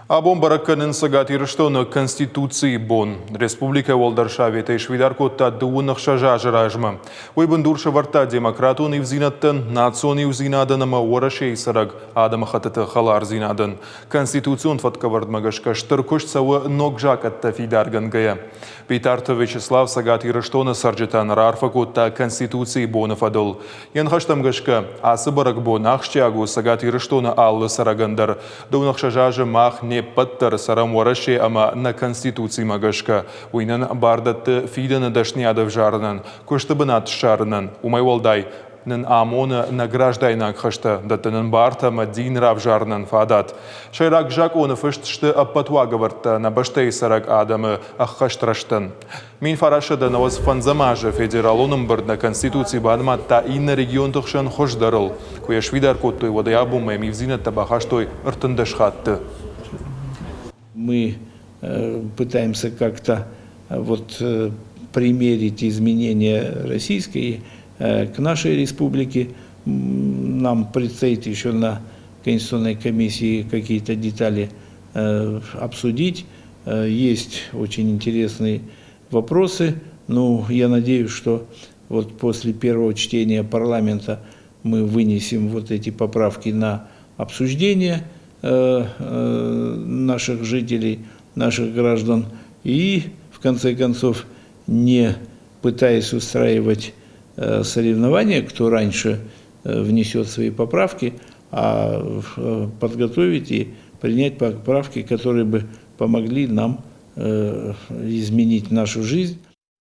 Абон баракканын сагатирыштоны Конституции бон. Республика Волдаршавета и Швидаркотта дуынық шажажыражмы. Ойбын дуршы варта демократун ивзинаттын, национ ивзинадынымы орашей сыраг адымы хатыты халар зинадын. Конституцион фаткавардмагашка штыркуш савы ногжакатта фидарган гая. Питарты Вячеслав сагатирыштоны сарджитан рарфакотта Конституции бонов адыл. Янхаштамгашка асы барак бон ахштягу сагатирыштоны аллы сарагандар. Дуынық шажажы мах не паттар сарам вараши ама на Конституции магашка. Уйнан бардатты фиданы дашниадов жарнан, куштабынат шарнан. Умай волдай, нын амоны награждайнак хашта, даттынын барта мадин рав жарнан фадат. Шайрак жак оны фыштышты аппатуа гаварта на баштай сарак адамы аххаштраштан. Мин фарашада на воз фанзамажа федералоным бырд на Конституции бадмат та и на регион тухшан хошдарыл. Куя швидар коттой водоябу мэм ивзинат табахаштой ртындашхатты. Мы пытаемся как-то примерить изменения российской к нашей республике. Нам предстоит еще на Конституционной комиссии какие-то детали обсудить. Есть очень интересные вопросы. Но я надеюсь, что после первого чтения парламента мы вынесем эти поправки на обсуждение наших жителей, наших граждан, и в конце концов, не пытаясь устраивать соревнования, кто раньше внесет свои поправки, а подготовить и принять поправки, которые бы помогли нам изменить нашу жизнь.